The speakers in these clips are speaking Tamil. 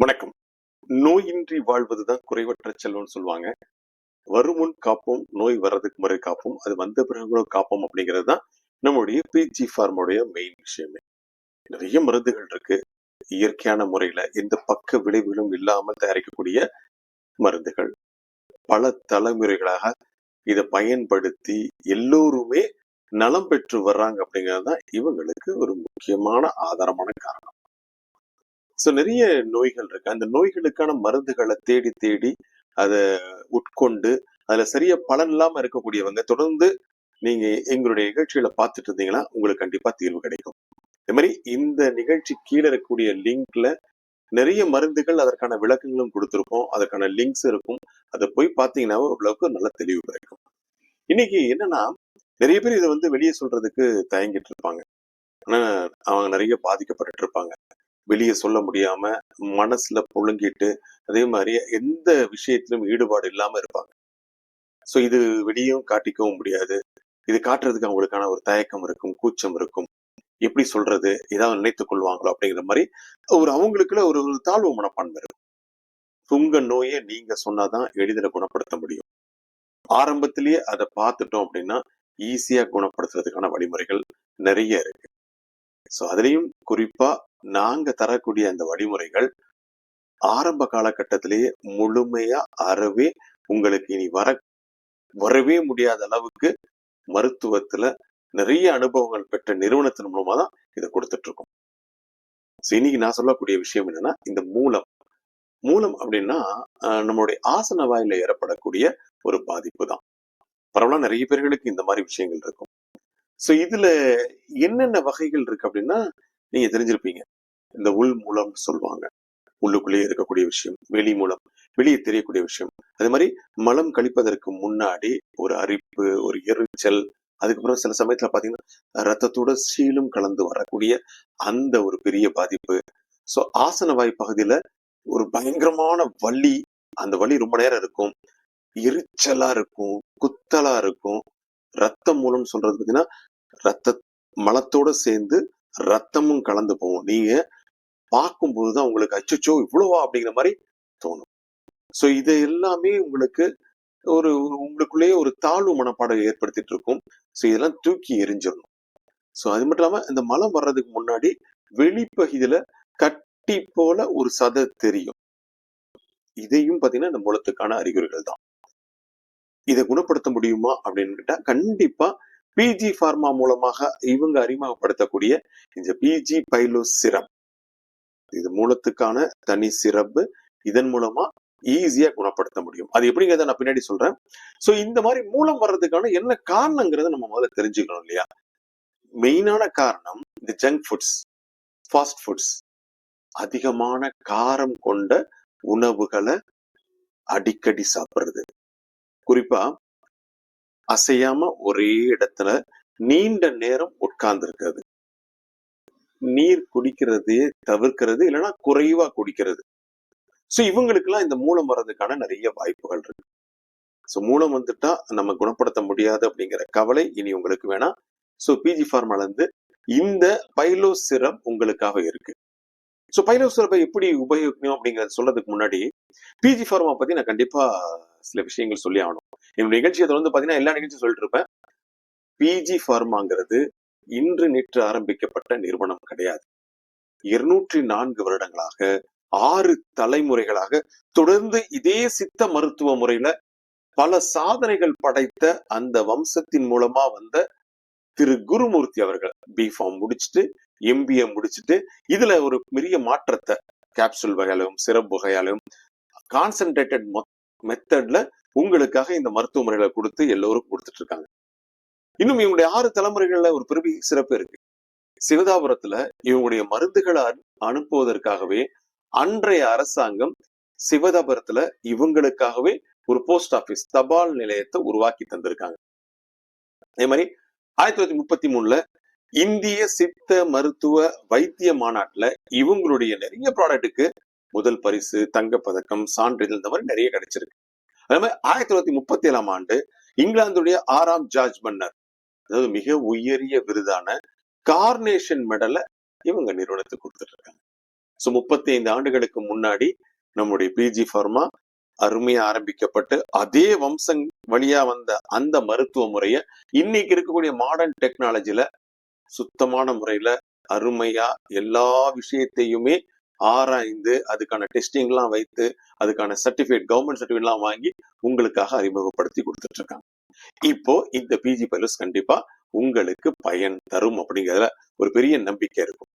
வணக்கம். நோயின்றி வாழ்வதுதான் குறைவற்ற செல்வம்னு சொல்லுவாங்க. வருமுன் காப்போம், நோய் வர்றதுக்கு முறை காப்போம், அது வந்த பிறகு கூட காப்போம் அப்படிங்கிறது தான் நம்முடைய பிஜி ஃபார்முடைய மெயின் விஷயமே. நிறைய மருந்துகள் இருக்கு. இயற்கையான முறையில எந்த பக்க விளைவுகளும் இல்லாமல் தயாரிக்கக்கூடிய மருந்துகள். பல தலைமுறைகளாக இத பயன்படுத்தி எல்லோருமே நலம் பெற்று வர்றாங்க அப்படிங்கிறது தான் இவங்களுக்கு ஒரு முக்கியமான ஆதாரமான காரணம். நிறைய நோய்கள் இருக்கு. அந்த நோய்களுக்கான மருந்துகளை தேடி தேடி அத உட்கொண்டு அதுல சரியா பலன் இல்லாம இருக்கக்கூடியவங்க தொடர்ந்து நீங்க எங்களுடைய நிகழ்ச்சிகளை பார்த்துட்டு இருந்தீங்கன்னா உங்களுக்கு கண்டிப்பா தீர்வு கிடைக்கும். அதே மாதிரி இந்த நிகழ்ச்சி கீழே இருக்கக்கூடிய லிங்க்ல நிறைய மருந்துகள் அதற்கான விளக்கங்களும் கொடுத்திருப்போம். அதற்கான லிங்க்ஸ் இருக்கும். அதை போய் பார்த்தீங்கன்னா ஓரளவுக்கு நல்ல தெளிவு கிடைக்கும். இன்னைக்கு என்னன்னா நிறைய பேர் இதை வெளியே சொல்றதுக்கு தயங்கிட்டு இருப்பாங்க. ஆனா அவங்க நிறைய பாதிக்கப்பட்டு இருப்பாங்க. வெளியே சொல்ல முடியாம மனசுல புழுங்கிட்டு அதே மாதிரி எந்த விஷயத்திலும் ஈடுபாடு இல்லாம இருப்பாங்க. சோ இது வெளியும் காட்டிக்கவும் முடியாது. இது காட்டுறதுக்கு அவங்களுக்கான ஒரு தயக்கம் இருக்கும், கூச்சம் இருக்கும். எப்படி சொல்றது, ஏதாவது நினைத்துக் கொள்வாங்களோ அப்படிங்கிற மாதிரி அவங்களுக்குள்ள ஒரு தாழ்வு மனப்பான்மை இருக்கும். உங்க நோயை நீங்க சொன்னாதான் எளிதில் குணப்படுத்த முடியும். ஆரம்பத்திலேயே அதை பார்த்துட்டோம் அப்படின்னா ஈஸியா குணப்படுத்துறதுக்கான வழிமுறைகள் நிறைய இருக்கு. சோ அதுலயும் குறிப்பா நாங்க தரக்கூடிய அந்த வழிமுறைகள் ஆரம்ப காலகட்டத்திலேயே முழுமையா அறவே உங்களுக்கு இனி வரவே முடியாத அளவுக்கு மருத்துவத்துல நிறைய அனுபவங்கள் பெற்ற நிறுவனத்தின் மூலமா தான் இதை கொடுத்துட்டு இருக்கோம். இன்னைக்கு நான் சொல்லக்கூடிய விஷயம் என்னன்னா, இந்த மூலம் மூலம் அப்படின்னா நம்மளுடைய ஆசன வாயில ஏற்படக்கூடிய ஒரு பாதிப்பு தான். பரவலா நிறைய பேர்களுக்கு இந்த மாதிரி விஷயங்கள் இருக்கும். இதுல என்னென்ன வகைகள் இருக்கு அப்படின்னா நீங்க தெரிஞ்சிருப்பீங்க. இந்த உள் மூலம் சொல்லுவாங்க. உள்ளுக்குள்ளேயே இருக்கக்கூடிய விஷயம், வெளி மூலம் வெளியே தெரியக்கூடிய விஷயம். அதே மாதிரி மலம் கழிப்பதற்கு முன்னாடி ஒரு அரிப்பு, ஒரு எரிச்சல், அதுக்கப்புறம் சில சமயத்துல பாத்தீங்கன்னா ரத்தத்தோட சீலும் கலந்து வரக்கூடிய அந்த ஒரு பெரிய பாதிப்பு. ஆசன வாய் பகுதியில ஒரு பயங்கரமான வலி, அந்த வலி ரொம்ப நேரம் இருக்கும், எரிச்சலா இருக்கும், குத்தலா இருக்கும். ரத்தம் மூலம் சொல்றது பாத்தீங்கன்னா ரத்த மலத்தோட சேர்ந்து ரத்தமும் கலந்து போகும். நீங்க பார்க்கும்போதுதான் உங்களுக்கு அச்சச்சோ இவ்வளவா அப்படிங்கிற மாதிரி தோணும். இது எல்லாமே உங்களுக்கு ஒரு உங்களுக்குள்ளேயே ஒரு தாழ்வு மனப்பாடம் ஏற்படுத்திட்டு இருக்கும். இதெல்லாம் தூக்கி எரிஞ்சிடணும். அது மட்டும் இல்லாம இந்த மலம் வர்றதுக்கு முன்னாடி வெளிப்பகுதியில கட்டி போல ஒரு சதை தெரியும். இதையும் பாத்தீங்கன்னா இந்த மூலத்துக்கான அறிகுறிகள் தான். இதை குணப்படுத்த முடியுமா அப்படின்னு கேட்டா கண்டிப்பா பிஜி ஃபார்மா மூலமாக இவங்க அறிமுகப்படுத்தக்கூடிய இந்த பிஜி பைலோ சிரப், இது மூலத்துக்கான தனி சிறப்பு. இதன் மூலமா ஈஸியா குணப்படுத்த முடியும். அது எப்படிங்கிறத நான் பின்னாடி சொல்றேன். இந்த மாதிரி மூலம் வர்றதுக்கான என்ன காரணங்கிறத நம்ம முதல்ல தெரிஞ்சுக்கணும் இல்லையா? மெயினான காரணம் இந்த ஜங்க் ஃபுட்ஸ், ஃபாஸ்ட் ஃபுட்ஸ், அதிகமான காரம் கொண்ட உணவுகளை அடிக்கடி சாப்பிடுறது. குறிப்பா அசையாம ஒரே இடத்துல நீண்ட நேரம் உட்கார்ந்து இருக்கிறது, நீர் குடிக்கிறதே தவிர்க்கிறது, இல்லைன்னா குறைவா குடிக்கிறது. இவங்களுக்கு எல்லாம் இந்த மூலம் வர்றதுக்கான நிறைய வாய்ப்புகள் இருக்கு. மூலம் வந்துட்டா நம்ம குணப்படுத்த முடியாது அப்படிங்கிற கவலை இனி உங்களுக்கு வேணாம். பிஜி ஃபார்மால இருந்து இந்த பைலோ சிரப் உங்களுக்காக இருக்கு. பைலோ சிரப்பை எப்படி உபயோகிக்கணும் அப்படிங்கறத சொல்றதுக்கு முன்னாடி பிஜி ஃபார்மா பத்தி நான் கண்டிப்பா சில விஷயங்கள் சொல்லி ஆகணும். என்னுடைய நிகழ்ச்சியை தொடர்ந்து பாத்தீங்கன்னா எல்லா நிகழ்ச்சியும் சொல்லிட்டு இருப்பேன். பிஜி ஃபார்மாங்கிறது இன்று நேற்று ஆரம்பிக்கப்பட்ட நிறுவனம் கிடையாது. 204 வருடங்களாக 6 தலைமுறைகளாக தொடர்ந்து இதே சித்த மருத்துவ முறையில பல சாதனைகள் படைத்த அந்த வம்சத்தின் மூலமா வந்த திரு குருமூர்த்தி அவர்கள் பிஃபார்ம் முடிச்சுட்டு எம்பிஏ முடிச்சுட்டு இதுல ஒரு பெரிய மாற்றத்தை கேப்சூல் வகையாலும் சிரப் வகையாலும் கான்சென்ட்ரேட்டட் மெத்தட்ல உங்களுக்காக இந்த மருத்துவ முறைகளை கொடுத்து எல்லோரும் கொடுத்துட்டு இருக்காங்க. இன்னும் இவங்களுடைய 6 தலைமுறைகள்ல ஒரு பெரிய சிறப்பு இருக்கு. சிவதாபுரத்துல இவங்களுடைய மருந்துகளை அனுப்புவதற்காகவே அன்றைய அரசாங்கம் சிவதாபுரத்துல இவங்களுக்காகவே ஒரு போஸ்ட் ஆபீஸ், தபால் நிலையத்தை உருவாக்கி தந்திருக்காங்க. அதே மாதிரி 1933 இந்திய சித்த மருத்துவ வைத்திய மாநாட்டுல இவங்களுடைய நிறைய ப்ராடக்ட்டுக்கு முதல் பரிசு, தங்கப்பதக்கம், சான்றிதழ் இந்த மாதிரி நிறைய கிடைச்சிருக்கு. அதே மாதிரி 1937 ஆண்டு இங்கிலாந்துடைய 6ஆம் ஜார்ஜ் மன்னர், அதாவது மிக உயரிய விருதான கார்னேஷன் மெடலை இவங்க நிறுவனத்துக்கு கொடுத்துட்டு இருக்காங்க. சோ 35 ஆண்டுகளுக்கு முன்னாடி நம்முடைய பிஜி ஃபார்மா அருமையா ஆரம்பிக்கப்பட்டு அதே வம்சம் வழியா வந்த அந்த மருத்துவ முறைய இன்னைக்கு இருக்கக்கூடிய மாடர்ன் டெக்னாலஜில சுத்தமான முறையில அருமையா எல்லா விஷயத்தையுமே ஆராய்ந்து அதுக்கான டெஸ்டிங் எல்லாம் வைத்து அதுக்கான சர்டிபிகேட் கவர்மெண்ட் சர்டிபிகேட் எல்லாம் வாங்கி உங்களுக்காக அறிமுகப்படுத்தி கொடுத்துட்டு இருக்காங்க. இப்போ இந்த பிஜி பயிலஸ் கண்டிப்பா உங்களுக்கு பயன் தரும் அப்படிங்கிறதுல ஒரு பெரிய நம்பிக்கை இருக்கும்.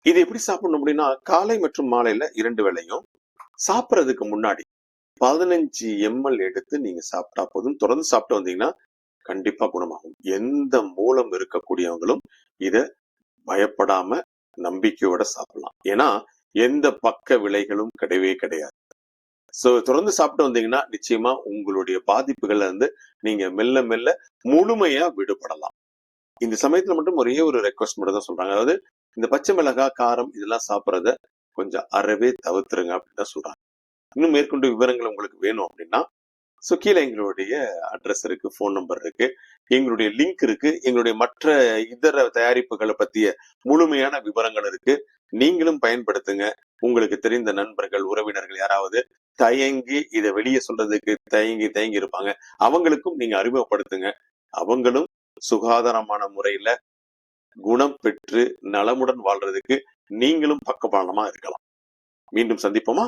இது எப்படி சாப்பிடணும் அப்படின்னா, காலை மற்றும் மாலையில 2 வேளையும் சாப்பிடறதுக்கு முன்னாடி 15 ml எடுத்து நீங்க சாப்பிட்டா போதும். தொடர்ந்து சாப்பிட்டு வந்தீங்கன்னா கண்டிப்பா குணமாகும். எந்த மூலம் இருக்கக்கூடியவங்களும் இத பயப்படாம நம்பிக்கையோட சாப்பிடலாம். ஏன்னா எந்த பக்க விளைகளும் கிடையவே கிடையாது. சோ தொடர்ந்து சாப்பிட்டு வந்தீங்கன்னா நிச்சயமா உங்களுடைய பாதிப்புகள்ல இருந்து நீங்க மெல்ல மெல்ல முழுமையா விடுபடலாம். இந்த சமயத்துல மட்டும் ஒரே ஒரு ரெக்வஸ்ட் மட்டும் தான் சொல்றாங்க. அதாவது இந்த பச்சை மிளகாய், காரம் இதெல்லாம் சாப்பிடறத கொஞ்சம் அறவே தவிர்த்துருங்க அப்படின்னு தான் சொல்றாங்க. இன்னும் மேற்கொண்டு விவரங்கள் உங்களுக்கு வேணும் அப்படின்னா சோ கீழே எங்களுடைய அட்ரஸ் இருக்கு, போன் நம்பர் இருக்கு, எங்களுடைய லிங்க் இருக்கு, எங்களுடைய மற்ற இதர தயாரிப்புகளை பத்திய முழுமையான விவரங்கள் இருக்கு. நீங்களும் பயன்படுத்துங்க. உங்களுக்கு தெரிந்த நண்பர்கள், உறவினர்கள் யாராவது தயங்கி இதை வெளியே சொல்றதுக்கு தயங்கி இருப்பாங்க, அவங்களுக்கும் நீங்க அறிமுகப்படுத்துங்க. அவங்களும் சுகாதாரமான முறையில குணம் பெற்று நலமுடன் வாழ்றதுக்கு நீங்களும் பக்கபலமா இருக்கலாம். மீண்டும் சந்திப்போமா?